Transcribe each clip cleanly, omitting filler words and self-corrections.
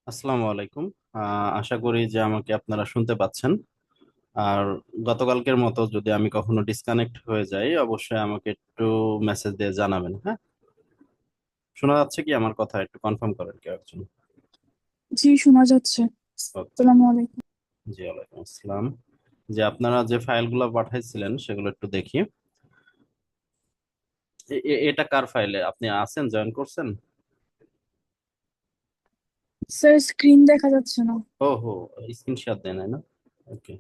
আসসালামু আলাইকুম। আশা করি যে আমাকে আপনারা শুনতে পাচ্ছেন। আর গতকালকের মতো যদি আমি কখনো ডিসকানেক্ট হয়ে যাই অবশ্যই আমাকে একটু মেসেজ দিয়ে জানাবেন, হ্যাঁ? শোনা যাচ্ছে কি আমার কথা? একটু কনফার্ম করেন কেউ একজন। জি, শোনা যাচ্ছে। ওকে। আসসালামু আলাইকুম। জি, ওয়ালাইকুম আসসালাম। যে আপনারা যে ফাইলগুলো পাঠাইছিলেন সেগুলো একটু দেখি। এটা কার ফাইলে আপনি আছেন, জয়েন করছেন? স্যার, স্ক্রিন দেখা যাচ্ছে না। ও হো, স্ক্রিনশট দেন না? ওকে।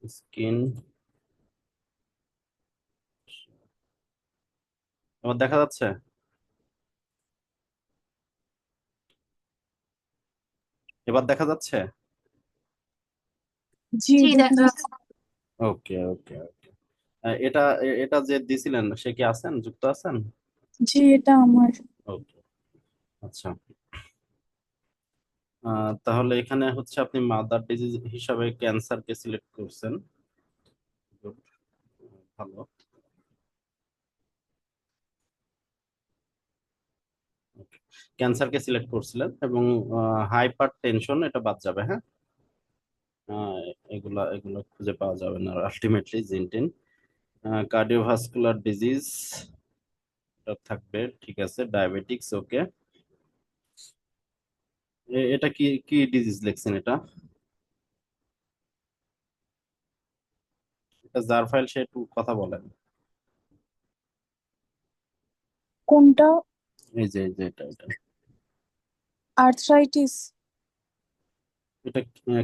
স্ক্রিন আমার দেখা যাচ্ছে। এবার দেখা যাচ্ছে। জি, জি, দেখা দেখা যাচ্ছে। যাচ্ছে। ওকে ওকে ওকে। এটা এটা যে দিছিলেন সে কি আছেন, যুক্ত আছেন? জি, এটা আমার। ওকে। আচ্ছা। তাহলে এখানে হচ্ছে আপনি মাদার ডিজিজ হিসাবে ক্যান্সারকে সিলেক্ট করছেন। Good, ভালো। ক্যান্সারকে সিলেক্ট করছিলেন এবং হাইপার টেনশন এটা বাদ যাবে, হ্যাঁ? আহ, এগুলা এগুলো খুঁজে পাওয়া যাবে না আলটিমেটলি জিনটিন। কার্ডিওভাস্কুলার ডিজিজ থাকবে, ঠিক আছে। ডায়াবেটিক্স, ওকে। এটা কি কি ডিজিজ লিখছেন এটা? এটা যার ফাইল সে একটু কথা বলেন। কোনটা? এই যে এটা এটা আর্থ্রাইটিস? এটা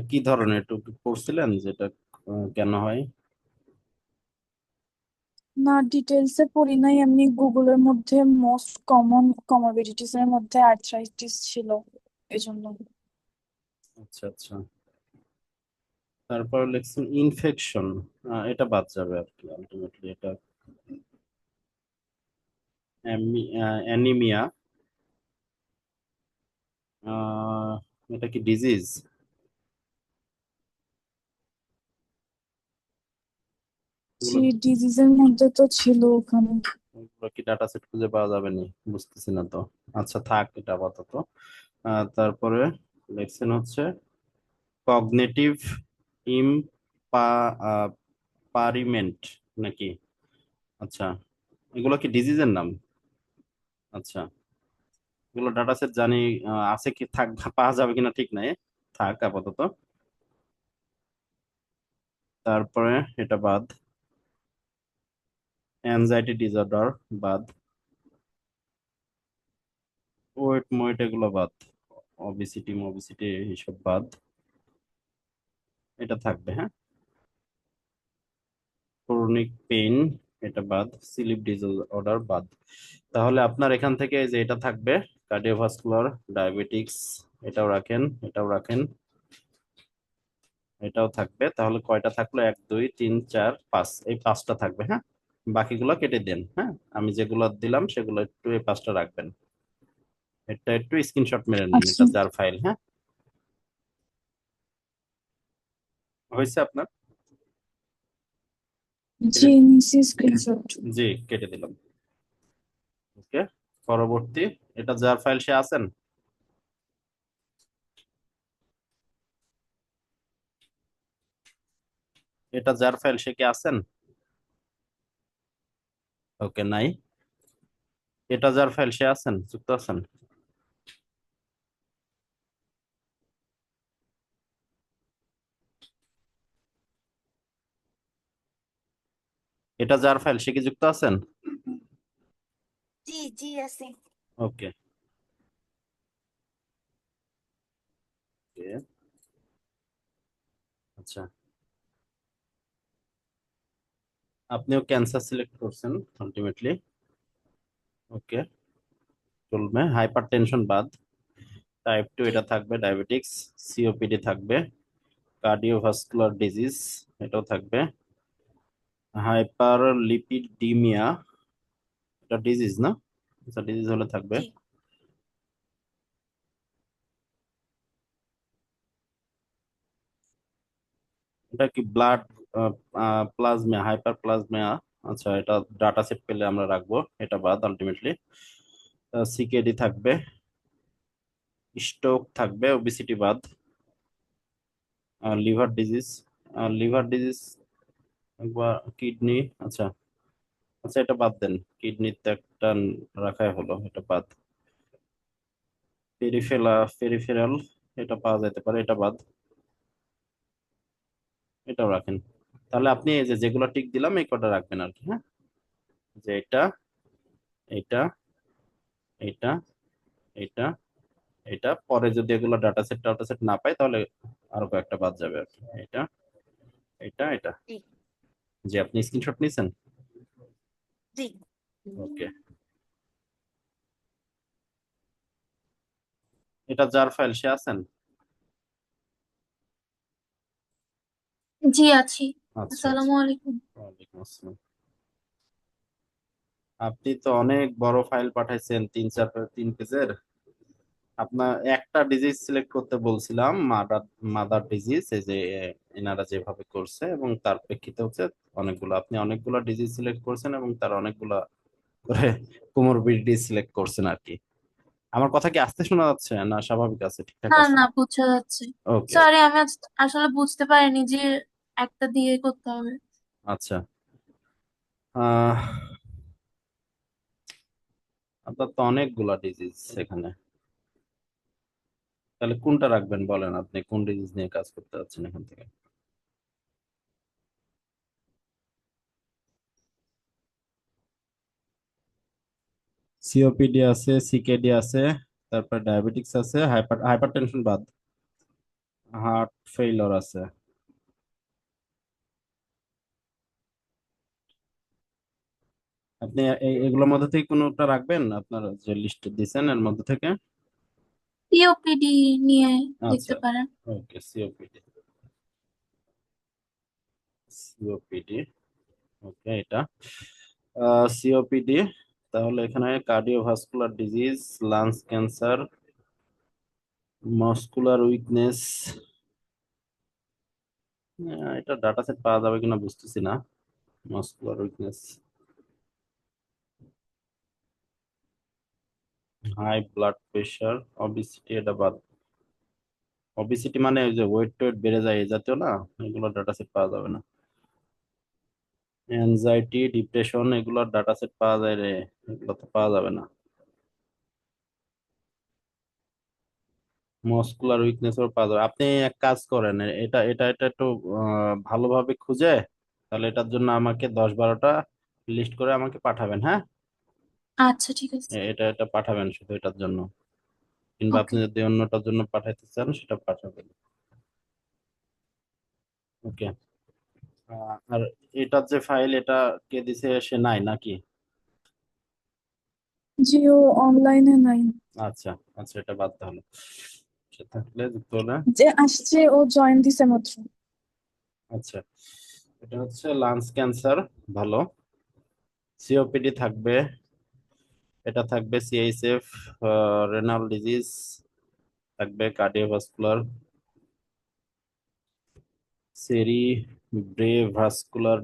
কি ধরনের, একটু কি পড়ছিলেন যে এটা কেন হয়? না, ডিটেলসে পড়ি নাই। এমনি গুগলের মধ্যে মোস্ট কমন কমরবিডিটিস এর মধ্যে আর্থ্রাইটিস ছিল, এজন্য। আচ্ছা আচ্ছা। তারপর লিখছেন ইনফেকশন, এটা বাদ যাবে আর কি আলটিমেটলি। এটা অ্যানিমিয়া, এটা কি ডিজিজ? জি, এগুলো ডিজিজের মধ্যে তো ছিল ওখানে। এগুলো কি ডাটা সেট খুঁজে পাওয়া যাবে না? বুঝতেছি না তো। আচ্ছা থাক এটা আপাতত। তারপরে লিখছেন হচ্ছে কগনিটিভ ইম্পারিমেন্ট নাকি? আচ্ছা, এগুলো কি ডিজিজের নাম? আচ্ছা, এগুলো ডাটা সেট জানি আছে কি, থাক, পাওয়া যাবে কিনা ঠিক নাই। থাক আপাতত। তারপরে এটা বাদ। অ্যাংজাইটি ডিসঅর্ডার বাদ। ওয়েট মোয়েট এগুলো বাদ। অবিসিটি মবিসিটি এইসব বাদ। এটা থাকবে, হ্যাঁ। ক্রনিক পেইন এটা বাদ। স্লিপ ডিসঅর্ডার বাদ। তাহলে আপনার এখান থেকে যে এটা থাকবে কার্ডিওভাস্কুলার, ডায়াবেটিক্স, এটাও রাখেন, এটাও রাখেন, এটাও থাকবে। তাহলে কয়টা থাকলো? এক দুই তিন চার পাঁচ, এই পাঁচটা থাকবে, হ্যাঁ। বাকিগুলো কেটে দেন, হ্যাঁ। আমি যেগুলো দিলাম সেগুলো একটু এই পাঁচটা রাখবেন। এটা একটু স্ক্রিনশট মেরে নিন, আচ্ছা। এটা যার ফাইল, হ্যাঁ। হয়েছে আপনার? জি, কেটে- নিচে স্ক্রিনশট। জি, কেটে দিলাম। ওকে। পরবর্তী, এটা যার ফাইল সে আছেন? এটা যার ফাইল সে কি আছেন? ওকে, নাই। এটা যার ফাইল সে আছেন, যুক্ত আছেন? এটা যার ফাইল সে কি যুক্ত আছেন? জি, জি আছে। ওকে। আচ্ছা, আপনিও ক্যান্সার সিলেক্ট করছেন আলটিমেটলি। ওকে, চলবে। হাইপার টেনশন বাদ। টাইপ টু জি। এটা থাকবে, ডায়াবেটিক্স, সিওপিডি থাকবে, কার্ডিওভাস্কুলার ডিজিজ এটাও থাকবে, হাইপার লিপিডিমিয়া এটা ডিজিজ না? আচ্ছা, ডিজিজ হলে থাকবে। জি। এটা কি ব্লাড প্লাজমা, হাইপার প্লাজমা? আচ্ছা, এটা ডাটা সেট পেলে আমরা রাখবো। এটা বাদ আলটিমেটলি। সিকেডি থাকবে। স্ট্রোক থাকবে, ওবিসিটি বাদ। লিভার ডিজিজ, লিভার ডিজিজ একবার, কিডনি, আচ্ছা আচ্ছা এটা বাদ দেন, কিডনিতে একটা রাখাই হলো, এটা বাদ। পেরিফেরাল, এটা পাওয়া যেতে পারে, এটা বাদ, এটাও রাখেন। তাহলে আপনি এই যে যেগুলো টিক দিলাম এই কটা রাখবেন আর কি, হ্যাঁ, যে এটা, এটা, এটা, এটা, এটা, পরে যদি এগুলো ডাটা সেট না পাই তাহলে আরো কয়েকটা বাদ যাবে আর কি। এটা, এটা, এটা। জি। যে আপনি স্ক্রিনশট নিছেন? জি। ওকে। এটা যার ফাইল সে আছেন? জি আছি। আচ্ছা আচ্ছা। আসসালামু আলাইকুম। ওয়ালাইকুম আসসালাম। আপনি তো অনেক বড় ফাইল পাঠাইছেন, 3 পেজের। আপনার একটা ডিজিজ সিলেক্ট করতে বলছিলাম, মাদার ডিজিজ, এই যে এনারা যেভাবে করছে এবং তার প্রেক্ষিতে হচ্ছে অনেকগুলো, আপনি অনেকগুলো ডিজিজ সিলেক্ট করছেন এবং তার অনেকগুলো করে কোমরবিডিটি সিলেক্ট করছেন আর কি। আমার কথা কি আস্তে শোনা যাচ্ছে না স্বাভাবিক আছে, ঠিকঠাক না আছে? না, বোঝা যাচ্ছে। ওকে। সরি, আমি আসলে বুঝতে পারিনি যে একটা দিয়ে করতে হবে। আচ্ছা। আহ আপনার তো অনেকগুলা ডিজিজ এখানে, তাহলে কোনটা রাখবেন বলেন, আপনি কোন ডিজিজ নিয়ে কাজ করতে যাচ্ছেন এখান থেকে? সিওপিডি আছে, সিকেডি আছে, তারপর ডায়াবেটিক্স আছে, হাইপারটেনশন বাদ, হার্ট ফেইলর আছে। আপনি এগুলোর মধ্যে থেকে কোনোটা রাখবেন আপনার যে লিস্ট দিয়েছেন এর মধ্যে থেকে? সিওপিডি নিয়ে আচ্ছা। লিখতে পারেন। ওকে, সিওপিডি, সিওপিডি। ওকে, এটা সিওপিডি। তাহলে এখানে cardiovascular disease, lungs cancer, muscular weakness, এটা ডাটা সেট পাওয়া যাবে কিনা বুঝতেছি না। Muscular weakness, high blood pressure, obesity, এটা বাদ। অবিসিটি মানে ওই যে ওয়েট টোয়েট বেড়ে যায় এই জাতীয় না, এগুলো ডাটা সেট পাওয়া যাবে না। অ্যাংজাইটি, ডিপ্রেশন, এগুলোর ডাটা সেট পাওয়া যায় রে, এগুলো তো পাওয়া যাবে না। মাসকুলার উইকনেসও পাওয়া যাবে। আপনি এক কাজ করেন, এটা একটু ভালোভাবে খুঁজে, তাহলে এটার জন্য আমাকে 10-12টা লিস্ট করে আমাকে পাঠাবেন, হ্যাঁ। আচ্ছা ঠিক আছে। এটা পাঠাবেন শুধু এটার জন্য, কিংবা আপনি ওকে। যদি অন্যটার জন্য পাঠাইতে চান সেটা পাঠাবেন। ওকে। আর এটার যে ফাইল, এটা কে দিছে, সে নাই নাকি? জিও অনলাইনে নাই। আচ্ছা আচ্ছা, এটা বাদ তাহলে, সে থাকলে যুক্ত হলে। যে আসছে ও জয়েন দিছে মাত্র। আচ্ছা, এটা হচ্ছে লাংস ক্যান্সার, ভালো। সিওপিডি থাকবে, এটা থাকবে সিএইচএফ, রেনাল ডিজিজ থাকবে, কার্ডিওভাস্কুলার, সেরিব্রেভাস্কুলার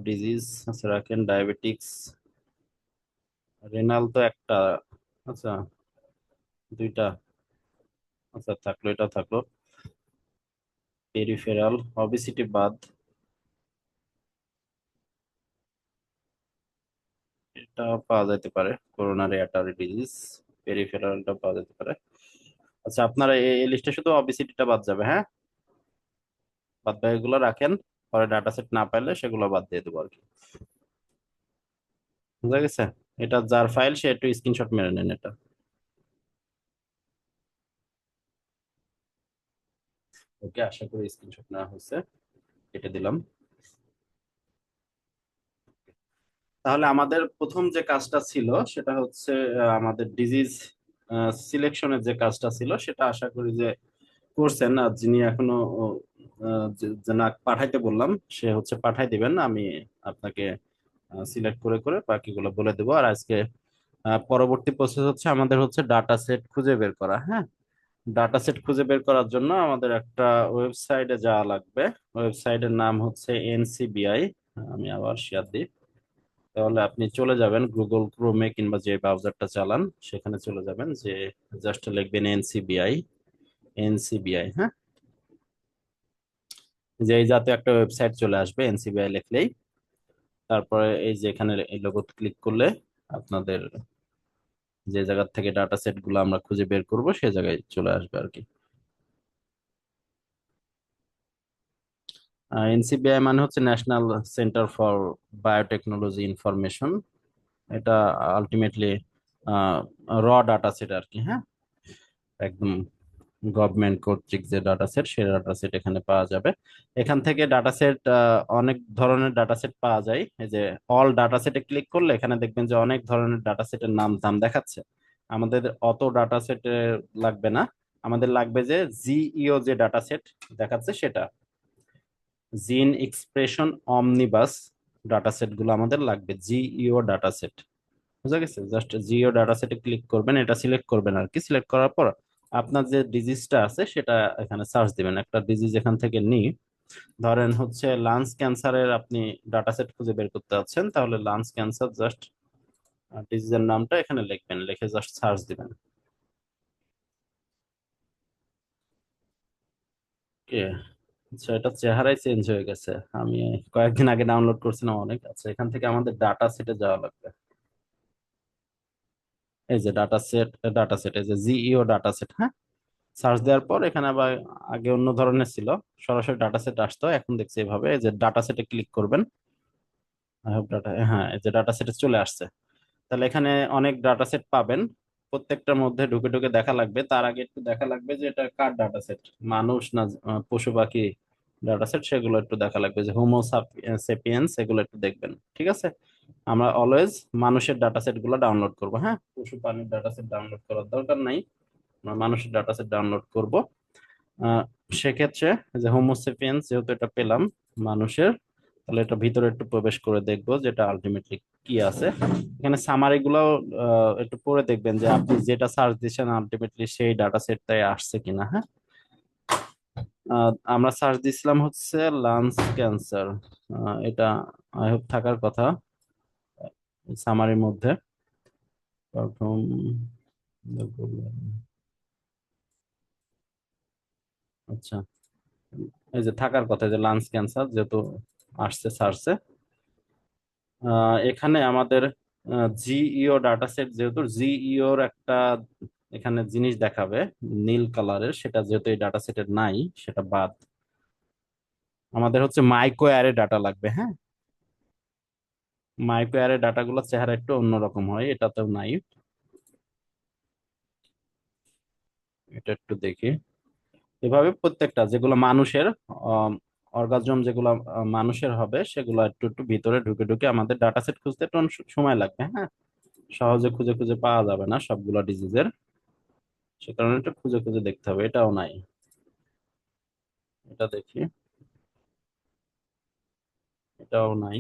ডিজিজ আচ্ছা রাখেন, ডায়াবেটিক্স, রেনাল তো একটা, আচ্ছা দুইটা, আচ্ছা থাকলো, এটা থাকলো। পেরিফেরাল, অবিসিটি বাদ, এটা পাওয়া যেতে পারে, করোনারি আর্টারি ডিজিজ, পেরিফেরালটা পাওয়া যেতে পারে। আচ্ছা, আপনারা এই লিস্টে শুধু অবিসিটিটা বাদ যাবে, হ্যাঁ, বাদ বাকিগুলো রাখেন, পরে ডাটা সেট না পাইলে সেগুলো বাদ দিয়ে দেবো আর কি। বুঝা গেছে? এটা যার ফাইল সে একটু স্ক্রিনশট মেরে নেন এটা। ওকে, আশা করি স্ক্রিনশট নেওয়া হয়েছে, কেটে দিলাম। তাহলে আমাদের প্রথম যে কাজটা ছিল সেটা হচ্ছে আমাদের ডিজিজ সিলেকশনের যে কাজটা ছিল সেটা আশা করি যে করছেন। আর যিনি এখনো যে না পাঠাইতে বললাম সে হচ্ছে পাঠাই দিবেন, আমি আপনাকে সিলেক্ট করে করে বাকিগুলো বলে দেবো। আর আজকে পরবর্তী প্রসেস হচ্ছে আমাদের হচ্ছে ডাটা সেট খুঁজে বের করা, হ্যাঁ। ডাটা সেট খুঁজে বের করার জন্য আমাদের একটা ওয়েবসাইটে যাওয়া লাগবে। ওয়েবসাইটের নাম হচ্ছে এনসিবিআই। আমি আবার শেয়ার দিই, তাহলে আপনি চলে যাবেন গুগল ক্রোমে কিংবা যে ব্রাউজারটা চালান সেখানে চলে যাবেন, যে জাস্ট লিখবেন এনসিবিআই। এনসিবিআই, হ্যাঁ, যে এই জাতীয় একটা ওয়েবসাইট চলে আসবে এনসিবিআই লিখলেই। তারপরে এই যে এখানে এই লোগো ক্লিক করলে আপনাদের যে জায়গা থেকে ডাটা সেট গুলো আমরা খুঁজে বের করব সেই জায়গায় চলে আসবে আর কি। এনসিবিআই মানে হচ্ছে national centre for biotechnology information. এটা আলটিমেটলি র ডাটা সেট আর কি, হ্যাঁ, একদম গভর্নমেন্ট কর্তৃক যে ডাটা সেট সেই ডাটা সেট এখানে পাওয়া যাবে। এখান থেকে ডাটা সেট অনেক ধরনের ডাটা সেট পাওয়া যায়। এই যে অল ডাটা সেটে ক্লিক করলে এখানে দেখবেন যে অনেক ধরনের ডাটা সেটের নাম দাম দেখাচ্ছে। আমাদের অত ডাটা সেটে লাগবে না, আমাদের লাগবে যে জিইও যে ডাটা সেট দেখাচ্ছে সেটা, জিন এক্সপ্রেশন অমনিবাস ডাটা সেট গুলো আমাদের লাগবে, জিইও ডাটা সেট। বুঝা গেছে? জাস্ট জিও ডাটা সেটে ক্লিক করবেন, এটা সিলেক্ট করবেন আর কি। সিলেক্ট করার পর আপনার যে ডিজিজটা আছে সেটা এখানে সার্চ দিবেন। একটা ডিজিজ এখান থেকে নিই, ধরেন হচ্ছে লাংস ক্যান্সারের আপনি ডাটা সেট খুঁজে বের করতে যাচ্ছেন, তাহলে লাংস ক্যান্সার জাস্ট ডিজিজের নামটা এখানে লিখবেন, লিখে জাস্ট সার্চ দিবেন। ওকে, আচ্ছা, এটা চেহারাই চেঞ্জ হয়ে গেছে। আমি কয়েকদিন আগে ডাউনলোড করছিলাম অনেক। আচ্ছা, এখান থেকে আমাদের ডাটা সেটে যাওয়া লাগবে। এই যে ডাটা সেট এই যে জিইও ডাটা সেট, হ্যাঁ, সার্চ দেওয়ার পর এখানে আবার আগে অন্য ধরনের ছিল, সরাসরি ডাটা সেট আসতো, এখন দেখছি এভাবে। এই যে ডাটা সেটে ক্লিক করবেন, আই হোপ ডাটা, হ্যাঁ, এই যে ডাটা সেটে চলে আসছে। তাহলে এখানে অনেক ডাটা সেট পাবেন, প্রত্যেকটার মধ্যে ঢুকে ঢুকে দেখা লাগবে। তার আগে একটু দেখা লাগবে যে এটা কার ডাটা সেট, মানুষ না পশু পাখি ডাটা সেট, সেগুলো একটু দেখা লাগবে, যে হোমো সেপিয়েন্স এগুলো একটু দেখবেন, ঠিক আছে? আমরা অলওয়েজ মানুষের ডাটা সেট গুলো ডাউনলোড করবো, হ্যাঁ, পশু প্রাণীর ডাটা সেট ডাউনলোড করার দরকার নাই, আমরা মানুষের ডাটা সেট ডাউনলোড করব। আহ, সেক্ষেত্রে যে হোমোসেপিয়েন্স যেহেতু এটা পেলাম মানুষের, তাহলে এটা ভিতরে একটু প্রবেশ করে দেখবো যেটা আলটিমেটলি কি আছে। এখানে সামারি গুলাও একটু পড়ে দেখবেন যে আপনি যেটা সার্চ দিচ্ছেন আলটিমেটলি সেই ডাটা সেটটাই আসছে কিনা, হ্যাঁ। আমরা সার্চ দিছিলাম হচ্ছে লাংস ক্যান্সার, এটা আই হোপ থাকার কথা সামারির মধ্যে। প্রথম আচ্ছা, এই যে থাকার কথা, যে লাংস ক্যান্সার যেহেতু আসছে সার্চে, এখানে আমাদের জিইও ডাটা সেট, যেহেতু জিইওর একটা এখানে জিনিস দেখাবে নীল কালারের, সেটা যেহেতু এই ডাটা সেটের নাই, সেটা বাদ। আমাদের হচ্ছে মাইক্রো অ্যারে ডাটা লাগবে, হ্যাঁ। মাইক্রো অ্যারে ডাটাগুলো চেহারা একটু অন্যরকম হয়, এটাতেও নাই। এটা একটু দেখি। এভাবে প্রত্যেকটা যেগুলো মানুষের অর্গাজম, যেগুলো মানুষের হবে সেগুলো একটু একটু ভিতরে ঢুকে ঢুকে আমাদের ডাটা সেট খুঁজতে একটু সময় লাগবে, হ্যাঁ। সহজে খুঁজে খুঁজে পাওয়া যাবে না সবগুলো ডিজিজের, সে কারণে একটু খুঁজে খুঁজে দেখতে হবে। এটাও নাই, এটা দেখি, এটাও নাই,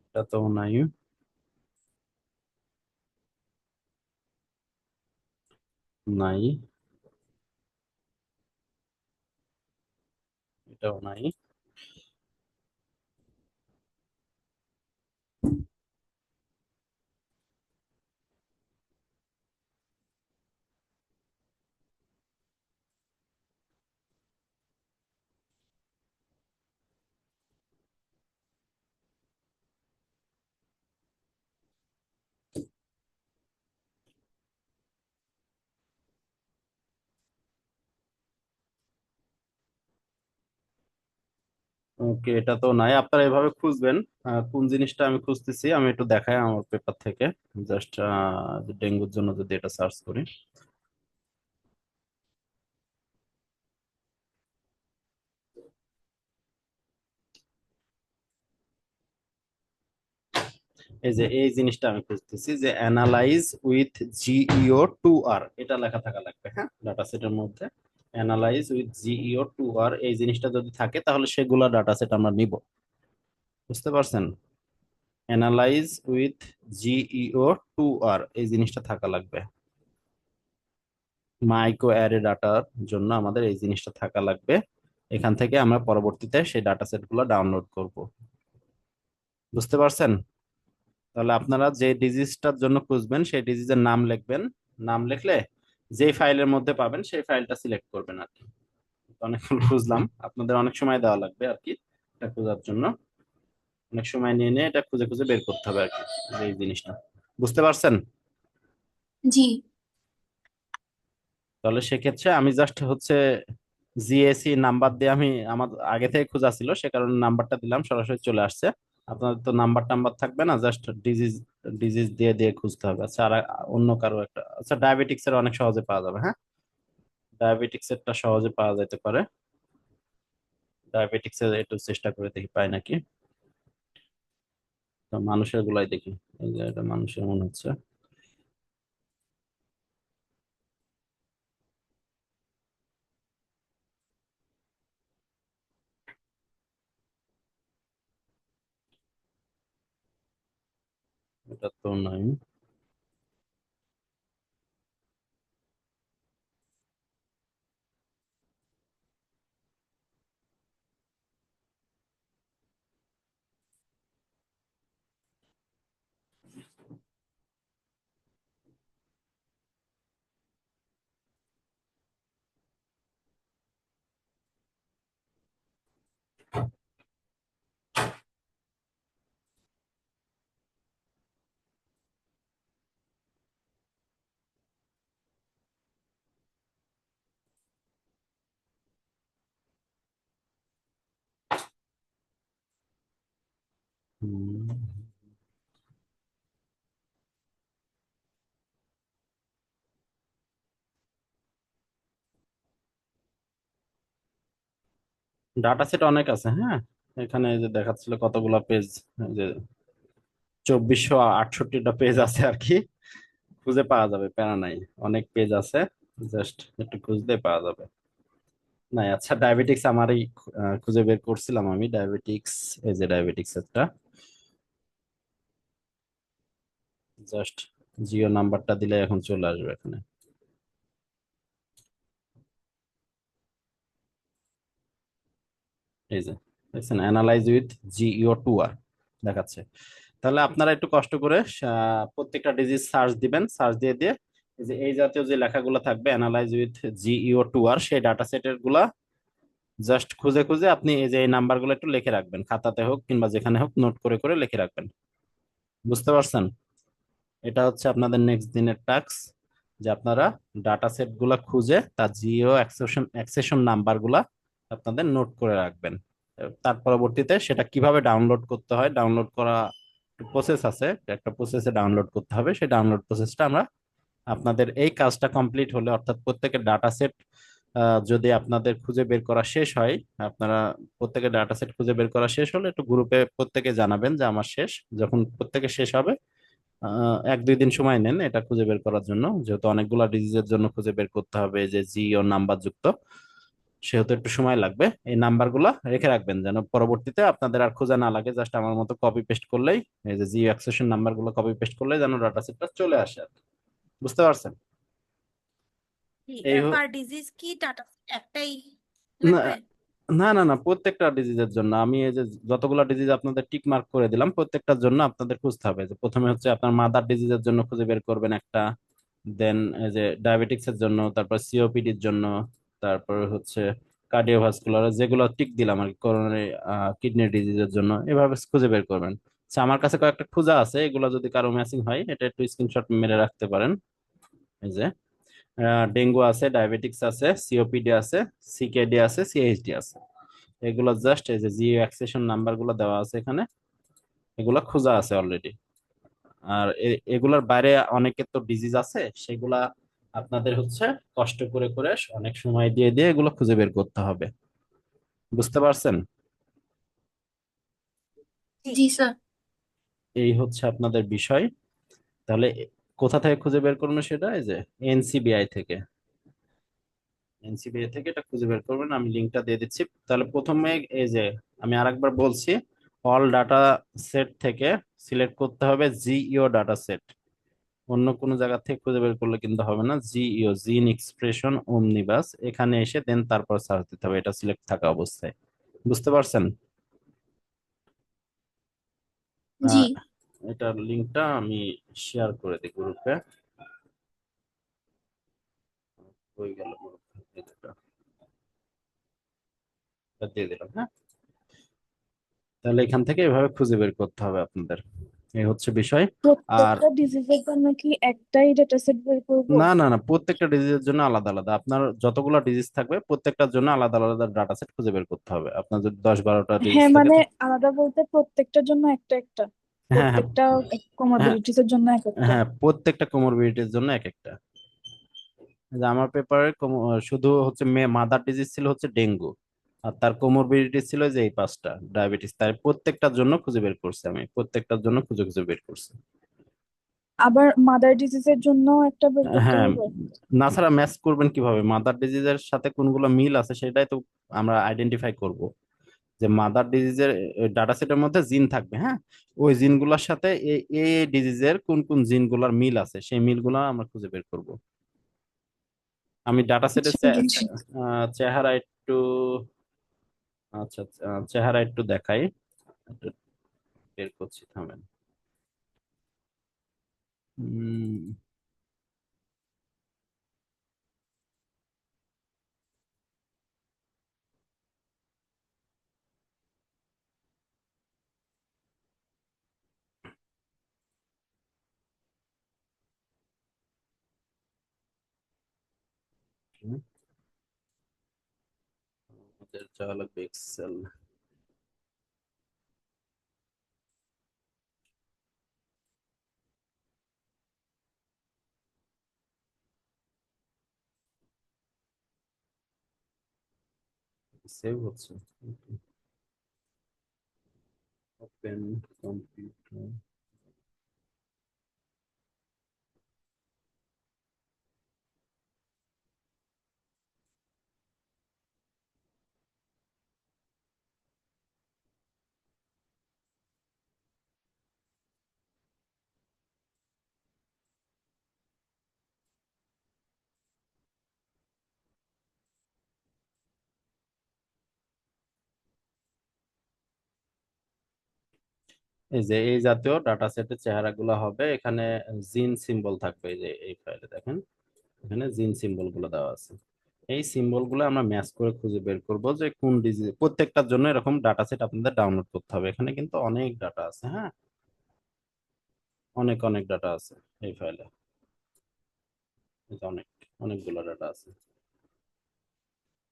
এটাতেও নাই, নাই, এটাও নাই। ওকে, এটা তো নাই। আপনারা এভাবে খুঁজবেন। কোন জিনিসটা আমি খুঁজতেছি আমি একটু দেখাই আমার পেপার থেকে, জাস্ট ডেঙ্গুর জন্য যদি এটা সার্চ করি। এই যে এই জিনিসটা আমি খুঁজতেছি, যে অ্যানালাইজ উইথ জিইও 2R, এটা লেখা থাকা লাগবে, হ্যাঁ, ডাটা সেটের মধ্যে। অ্যানালাইজ উইথ জিইও 2R এই জিনিসটা যদি থাকে তাহলে সেগুলা ডাটা সেট আমরা নিব। বুঝতে পারছেন? অ্যানালাইজ উইথ জিইও 2R এই জিনিসটা থাকা লাগবে। মাইক্রো অ্যারে ডাটার জন্য আমাদের এই জিনিসটা থাকা লাগবে। এখান থেকে আমরা পরবর্তীতে সেই ডাটা সেট গুলো ডাউনলোড করব। বুঝতে পারছেন? তাহলে আপনারা যে ডিজিজটার জন্য খুঁজবেন সেই ডিজিজের নাম লিখবেন, নাম লিখলে যেই ফাইলের মধ্যে পাবেন সেই ফাইলটা সিলেক্ট করবেন আর কি। অনেকক্ষণ খুঁজলাম, আপনাদের অনেক সময় দেওয়া লাগবে আর কি এটা খোঁজার জন্য। অনেক সময় নিয়ে নিয়ে এটা খুঁজে খুঁজে বের করতে হবে আর কি, এই জিনিসটা বুঝতে পারছেন? জি। তাহলে সেক্ষেত্রে আমি জাস্ট হচ্ছে জিএসি নাম্বার দিয়ে, আমি আমার আগে থেকে খোঁজা ছিল সে কারণে নাম্বারটা দিলাম, সরাসরি চলে আসছে। আপনাদের তো নাম্বার টাম্বার থাকবে না, জাস্ট ডিজিজ ডিজিজ দিয়ে দিয়ে খুঁজতে হবে। আচ্ছা আর অন্য কারো একটা, আচ্ছা ডায়াবেটিক্স এর অনেক সহজে পাওয়া যাবে, হ্যাঁ ডায়াবেটিক্স এরটা সহজে পাওয়া যেতে পারে। ডায়াবেটিক্স এর একটু চেষ্টা করে দেখি পাই নাকি। তো মানুষের গুলাই দেখি, এই যে এটা মানুষের মনে হচ্ছে। এটা তো নাই। ডাটা সেট অনেক আছে, হ্যাঁ এখানে এই যে দেখাচ্ছিল কতগুলা পেজ, যে 2468টা পেজ আছে আর কি। খুঁজে পাওয়া যাবে, প্যারা নাই, অনেক পেজ আছে, জাস্ট একটু খুঁজলে পাওয়া যাবে। নাই আচ্ছা ডায়াবেটিক্স আমারই খুঁজে বের করছিলাম আমি ডায়াবেটিক্স। এই যে ডায়াবেটিক্স একটা, জাস্ট জিও নাম্বারটা দিলে এখন চলে আসবে এখানে। এই যে দেখছেন, অ্যানালাইজ উইথ জিও টু আর দেখাচ্ছে। তাহলে আপনারা একটু কষ্ট করে প্রত্যেকটা ডিজিজ সার্চ দিবেন, সার্চ দিয়ে দিয়ে এই যে এই জাতীয় যে লেখাগুলো থাকবে অ্যানালাইজ উইথ জিইও টু আর, সেই ডাটা সেটের গুলা জাস্ট খুঁজে খুঁজে আপনি এই যে এই নাম্বারগুলো একটু লিখে রাখবেন, খাতাতে হোক কিংবা যেখানে হোক নোট করে করে লিখে রাখবেন। বুঝতে পারছেন? এটা হচ্ছে আপনাদের নেক্সট দিনের টাস্ক, যে আপনারা ডাটা সেট গুলা খুঁজে তার জিও অ্যাক্সেশন অ্যাক্সেশন নাম্বার গুলা আপনাদের নোট করে রাখবেন। তার পরবর্তীতে সেটা কিভাবে ডাউনলোড করতে হয়, ডাউনলোড করা প্রসেস আছে, একটা প্রসেসে ডাউনলোড করতে হবে, সেই ডাউনলোড প্রসেসটা আমরা আপনাদের এই কাজটা কমপ্লিট হলে, অর্থাৎ প্রত্যেকের ডাটা সেট যদি আপনাদের খুঁজে বের করা শেষ হয়, আপনারা প্রত্যেকের ডাটা সেট খুঁজে বের করা শেষ হলে একটু গ্রুপে প্রত্যেকে জানাবেন যে আমার শেষ। যখন প্রত্যেকে শেষ হবে, 1-2 দিন সময় নেন এটা খুঁজে বের করার জন্য, যেহেতু অনেকগুলা ডিজিজের জন্য খুঁজে বের করতে হবে যে জিও নাম্বার যুক্ত, সেহেতু একটু সময় লাগবে। এই নাম্বারগুলা রেখে রাখবেন যেন পরবর্তীতে আপনাদের আর খোঁজা না লাগে, জাস্ট আমার মতো কপি পেস্ট করলেই, এই যে জিও অ্যাক্সেশন নাম্বারগুলো কপি পেস্ট করলেই যেন ডাটা সেটটা চলে আসে আর কি। বুঝতে পারছেন? এই পার ডিজিজ কি টাটা একটাই না লাগবে? না না না, প্রত্যেকটা ডিজিজের জন্য আমি এই যে যতগুলো ডিজিজ আপনাদের টিক মার্ক করে দিলাম, প্রত্যেকটার জন্য আপনাদের খুঁজতে হবে। যে প্রথমে হচ্ছে আপনার মাদার ডিজিজের জন্য খুঁজে বের করবেন একটা, দেন এই যে ডায়াবেটিক্স এর জন্য, তারপর সিওপিডির জন্য, তারপর হচ্ছে কার্ডিওভাস্কুলার, যেগুলো টিক দিলাম আর কি, করোনারি কিডনি ডিজিজের জন্য, এভাবে খুঁজে বের করবেন। আচ্ছা আমার কাছে কয়েকটা খোঁজা আছে, এগুলো যদি কারো ম্যাচিং হয় এটা একটু স্ক্রিনশট মেরে রাখতে পারেন। এই যে ডেঙ্গু আছে, ডায়াবেটিক্স আছে, সিওপিডি আছে, সিকেডি আছে, সিএইচডি আছে। এগুলো জাস্ট এই যে জিও অ্যাক্সেশন নাম্বার গুলো দেওয়া আছে এখানে, এগুলা খোঁজা আছে অলরেডি। আর এগুলার বাইরে অনেকের তো ডিজিজ আছে, সেগুলা আপনাদের হচ্ছে কষ্ট করে করে অনেক সময় দিয়ে দিয়ে এগুলো খুঁজে বের করতে হবে। বুঝতে পারছেন? জি স্যার। এই হচ্ছে আপনাদের বিষয়। তাহলে কোথা থেকে খুঁজে বের করবেন সেটা, এই যে এনসিবিআই থেকে, এনসিবিআই থেকে এটা খুঁজে বের করবেন, আমি লিঙ্কটা দিয়ে দিচ্ছি। তাহলে প্রথমে এই যে আমি আরেকবার বলছি, অল ডাটা সেট থেকে সিলেক্ট করতে হবে জিইও ডাটা সেট। অন্য কোনো জায়গা থেকে খুঁজে বের করলে কিন্তু হবে না, জিইও জিন এক্সপ্রেশন ওমনিবাস, এখানে এসে দেন তারপর সার্চ দিতে হবে, এটা সিলেক্ট থাকা অবস্থায়। বুঝতে পারছেন? জি। আহ, এটার লিঙ্কটা আমি শেয়ার করে দিই গ্রুপে। হয়ে গেল মনে হয়। এই দুটো। এটা দিয়ে দিলাম, হ্যাঁ। তাহলে এখান থেকে এভাবে খুঁজে বের করতে হবে আপনাদের, এই হচ্ছে বিষয়। আর প্রত্যেকটা ডিজিজের জন্য কি একটাই ডেটা সেট বের করবো? না না না, প্রত্যেকটা ডিজিজের জন্য আলাদা আলাদা, আপনার যতগুলো ডিজিজ থাকবে প্রত্যেকটার জন্য আলাদা আলাদা ডাটা সেট খুঁজে বের করতে হবে। আপনার যদি 10-12টা ডিজিজ হ্যাঁ, থাকে মানে তো আলাদা বলতে প্রত্যেকটার জন্য একটা একটা, হ্যাঁ হ্যাঁ প্রত্যেকটা হ্যাঁ কমরবিডিটিস এর জন্য এক একটা। হ্যাঁ, প্রত্যেকটা কোমরবিডিটির জন্য এক একটা। যে আমার পেপারে শুধু হচ্ছে মাদার ডিজিজ ছিল হচ্ছে ডেঙ্গু, আর তার কোমরবিডিটি ছিল যে এই 5টা ডায়াবেটিস, তাই প্রত্যেকটার জন্য খুঁজে বের করছি, আমি প্রত্যেকটার জন্য খুঁজে খুঁজে বের করছি। আবার মাদার ডিজিজের জন্য একটা বের করতে হ্যাঁ, হবে? না ছাড়া ম্যাচ করবেন কিভাবে? মাদার ডিজিজের সাথে কোনগুলো মিল আছে সেটাই তো আমরা আইডেন্টিফাই করব। যে মাদার ডিজিজের ডাটা সেটের মধ্যে জিন থাকবে, হ্যাঁ, ওই জিনগুলোর সাথে এই ডিজিজের কোন কোন জিনগুলোর মিল আছে সেই মিলগুলো আমরা খুঁজে বের করব। আমি ডাটা সেটের আচ্ছা, বুঝছি। চেহারা একটু, আচ্ছা আচ্ছা, চেহারা একটু দেখাই, একটু বের করছি, থামেন। উম, আমাদের যাওয়া লাগবে এক্সেল। সেভ হচ্ছে, ওপেন কম্পিউটার। এই যে এই জাতীয় ডাটা সেটের চেহারাগুলো হবে এখানে, জিন সিম্বল থাকবে, এই যে এই ফাইলে দেখেন, এখানে জিন সিম্বল গুলো দেওয়া আছে। এই সিম্বল গুলো আমরা ম্যাচ করে খুঁজে বের করব যে কোন ডিজিজ, প্রত্যেকটার জন্য এরকম ডাটা সেট আপনাদের ডাউনলোড করতে হবে। এখানে কিন্তু অনেক ডাটা আছে, হ্যাঁ, অনেক অনেক ডাটা আছে এই ফাইলে, অনেক অনেকগুলো ডাটা আছে।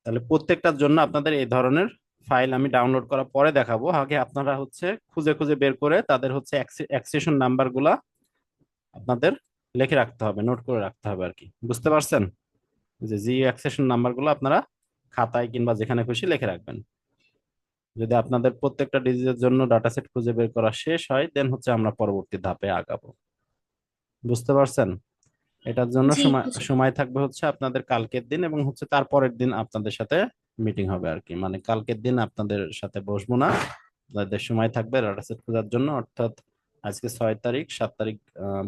তাহলে প্রত্যেকটার জন্য আপনাদের এই ধরনের ফাইল আমি ডাউনলোড করার পরে দেখাবো, আগে আপনারা হচ্ছে খুঁজে খুঁজে বের করে তাদের হচ্ছে অ্যাক্সেশন নাম্বার গুলা আপনাদের লিখে রাখতে হবে, নোট করে রাখতে হবে আর কি, বুঝতে পারছেন? যে জি অ্যাক্সেশন নাম্বার গুলো আপনারা খাতায় কিংবা যেখানে খুশি লিখে রাখবেন। যদি আপনাদের প্রত্যেকটা ডিজিটের জন্য ডাটা সেট খুঁজে বের করা শেষ হয় দেন হচ্ছে আমরা পরবর্তী ধাপে আগাবো, বুঝতে পারছেন? এটার জন্য জি সময় জি। সময় থাকবে হচ্ছে আপনাদের কালকের দিন, এবং হচ্ছে তারপরের দিন আপনাদের সাথে মিটিং হবে আর কি, মানে কালকের দিন আপনাদের সাথে বসবো না, আপনাদের সময় থাকবে ডাটা সেট খোঁজার জন্য, অর্থাৎ আজকে 6 তারিখ, 7 তারিখ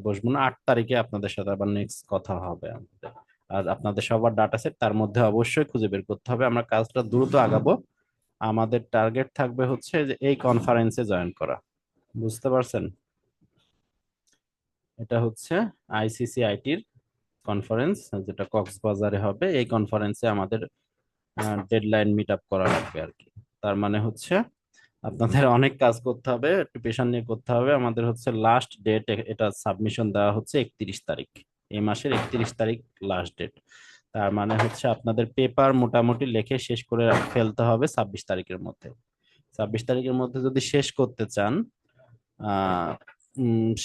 বসবো না, 8 তারিখে আপনাদের সাথে আবার নেক্সট কথা হবে আমাদের। আর আপনাদের সবার ডাটা সেট তার মধ্যে অবশ্যই খুঁজে বের করতে হবে, আমরা কাজটা দ্রুত আগাবো। আমাদের টার্গেট থাকবে হচ্ছে যে এই কনফারেন্সে জয়েন করা, বুঝতে পারছেন? এটা হচ্ছে আইসিসি আইটির কনফারেন্স, যেটা কক্সবাজারে হবে। এই কনফারেন্সে আমাদের ডেডলাইন মিট আপ করা লাগবে আর কি। তার মানে হচ্ছে আপনাদের অনেক কাজ করতে হবে, প্রিপারেশন নিয়ে করতে হবে। আমাদের হচ্ছে লাস্ট ডেট, এটা সাবমিশন দেওয়া হচ্ছে 31 তারিখ, এই মাসের 31 তারিখ লাস্ট ডেট। তার মানে হচ্ছে আপনাদের পেপার মোটামুটি লিখে শেষ করে ফেলতে হবে 26 তারিখের মধ্যে। 26 তারিখের মধ্যে যদি শেষ করতে চান, আহ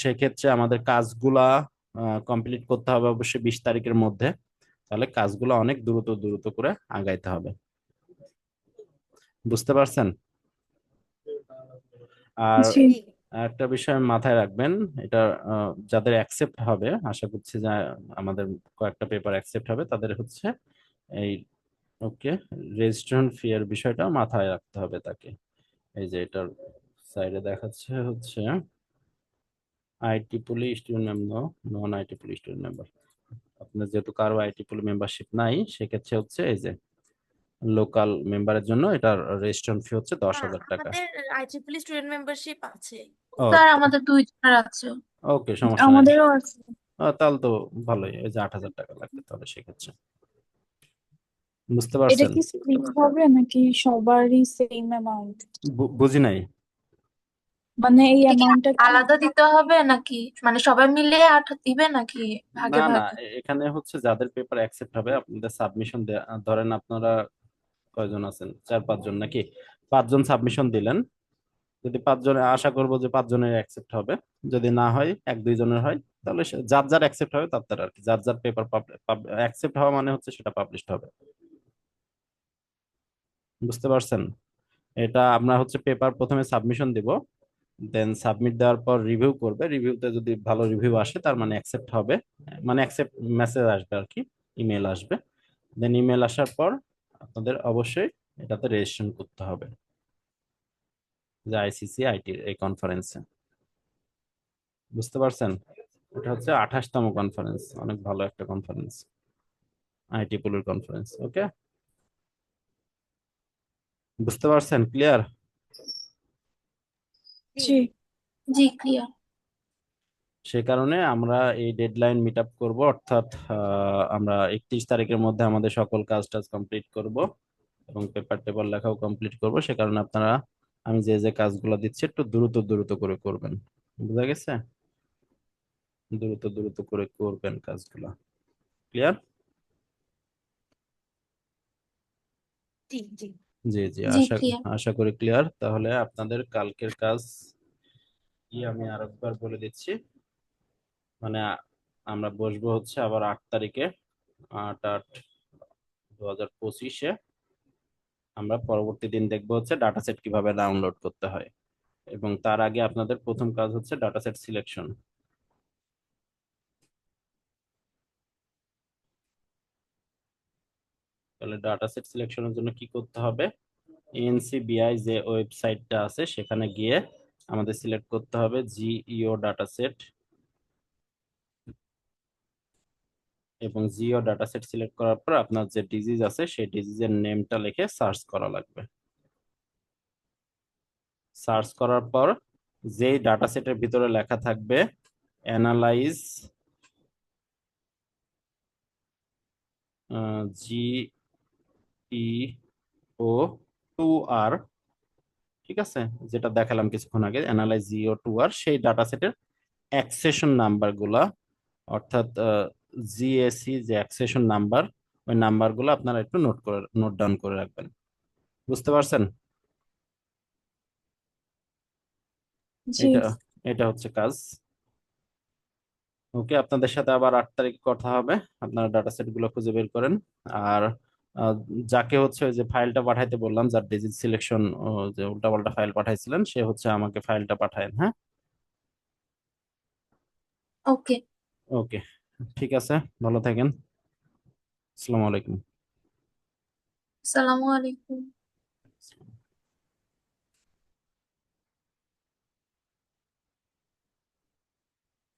সেক্ষেত্রে আমাদের কাজগুলা কমপ্লিট করতে হবে অবশ্যই 20 তারিখের মধ্যে। তাহলে কাজগুলো অনেক দ্রুত দ্রুত করে আগাইতে হবে, বুঝতে পারছেন? আর জি। জি। একটা বিষয় মাথায় রাখবেন, এটা যাদের অ্যাকসেপ্ট হবে, আশা করছি যে আমাদের কয়েকটা পেপার অ্যাকসেপ্ট হবে, তাদের হচ্ছে এই, ওকে, রেজিস্ট্রেশন ফি এর বিষয়টা মাথায় রাখতে হবে তাকে। এই যে এটার সাইডে দেখাচ্ছে হচ্ছে আইটি পুলি স্টুডেন্ট মেম্বার, নন আইটি পুলি স্টুডেন্ট মেম্বার। আপনার যেহেতু কারো আইটি পুলি মেম্বারশিপ নাই, সেক্ষেত্রে হচ্ছে এই যে লোকাল মেম্বারের জন্য এটার রেজিস্ট্রেশন ফি হচ্ছে দশ হ্যাঁ, হাজার টাকা আমাদের IEEE স্টুডেন্ট মেম্বারশিপ আছে। ও, স্যার আমাদের 2 জনের আছে। ওকে, সমস্যা নাই। আমাদেরও আছে। তাহলে তো ভালোই, এই যে 8,000 টাকা লাগবে তাহলে সেক্ষেত্রে। বুঝতে এটা পারছেন? কি স্প্লিট হবে নাকি সবারই সেম অ্যামাউন্ট? বুঝি নাই। মানে এই এটা কি অ্যামাউন্টটা কি? আলাদা দিতে হবে নাকি মানে সবাই মিলে 8 দিবে নাকি না ভাগে না, ভাগে? এখানে হচ্ছে যাদের পেপার অ্যাকসেপ্ট হবে আপনাদের সাবমিশন ধরেন আপনারা কয়জন আছেন, 4-5 জন নাকি, 5 জন সাবমিশন দিলেন। যদি 5 জনে, আশা করবো যে 5 জনের অ্যাকসেপ্ট হবে। যদি না হয়, 1-2 জনের হয়, তাহলে যার যার অ্যাকসেপ্ট হবে তার তার আর কি, যার যার পেপার অ্যাকসেপ্ট হওয়া মানে হচ্ছে সেটা পাবলিশড হবে। বুঝতে পারছেন? এটা আমরা হচ্ছে পেপার প্রথমে সাবমিশন দিব, দেন সাবমিট দেওয়ার পর রিভিউ করবে, রিভিউতে যদি ভালো রিভিউ আসে তার মানে অ্যাকসেপ্ট হবে, মানে অ্যাকসেপ্ট মেসেজ আসবে আর কি, ইমেল আসবে। দেন ইমেল আসার পর আপনাদের অবশ্যই এটাতে রেজিস্ট্রেশন করতে হবে, যে আইসিসি আইটির এই কনফারেন্সে। বুঝতে পারছেন? এটা হচ্ছে 28তম কনফারেন্স, অনেক ভালো একটা কনফারেন্স, আইটি পুলের কনফারেন্স। ওকে, বুঝতে পারছেন? ক্লিয়ার? জি। জি ক্লিয়ার। সে কারণে আমরা এই ডেডলাইন মিট আপ করবো, অর্থাৎ আমরা 31 তারিখের মধ্যে আমাদের সকল কাজ টাজ কমপ্লিট করব এবং পেপার টেপার লেখাও কমপ্লিট করব। সে কারণে আপনারা, আমি যে যে কাজগুলো দিচ্ছি একটু দ্রুত দ্রুত করে করবেন। বুঝা গেছে? দ্রুত দ্রুত করে করবেন কাজগুলো। ক্লিয়ার? জি জি। জি জি, জি আশা ক্লিয়ার। আশা করি ক্লিয়ার। তাহলে আপনাদের কালকের কাজ কি আমি আরেকবার বলে দিচ্ছি। মানে আমরা বসবো হচ্ছে আবার 8 তারিখে, 8/8/2025-এ। আমরা পরবর্তী দিন দেখবো হচ্ছে ডাটা সেট কিভাবে ডাউনলোড করতে হয়, এবং তার আগে আপনাদের প্রথম কাজ হচ্ছে ডাটা সেট সিলেকশন। তাহলে ডাটা সেট সিলেকশনের জন্য কি করতে হবে? এনসিবিআই যে ওয়েবসাইটটা আছে সেখানে গিয়ে আমাদের সিলেক্ট করতে হবে জিইও ডাটা সেট, এবং জিও ডাটা সেট সিলেক্ট করার পর আপনার যে ডিজিজ আছে সেই ডিজিজের নেমটা লিখে সার্চ করা লাগবে। সার্চ করার পর যেই ডাটা সেটের ভিতরে লেখা থাকবে অ্যানালাইজ GEO2R, ঠিক আছে, যেটা দেখালাম কিছুক্ষণ আগে, অ্যানালাইজ GEO2R, সেই ডাটা সেটের অ্যাক্সেশন নাম্বার গুলা, অর্থাৎ জিএসি যে অ্যাক্সেশন নাম্বার, ওই নাম্বার গুলো আপনারা একটু নোট ডাউন করে রাখবেন। বুঝতে পারছেন? জি। এটা এটা হচ্ছে কাজ। ওকে, আপনাদের সাথে আবার 8 তারিখে কথা হবে। আপনারা ডাটা সেট গুলো খুঁজে বের করেন। আর আহ, যাকে হচ্ছে ওই যে ফাইলটা পাঠাইতে বললাম, যার ডিজিট সিলেকশন যে উল্টাপাল্টা ফাইল পাঠাইছিলেন, সে হচ্ছে আমাকে ফাইলটা পাঠায়েন, হ্যাঁ? ওকে। ওকে, ঠিক আছে, ভালো থাকেন। আসসালামু আলাইকুম। আসসালামু আলাইকুম।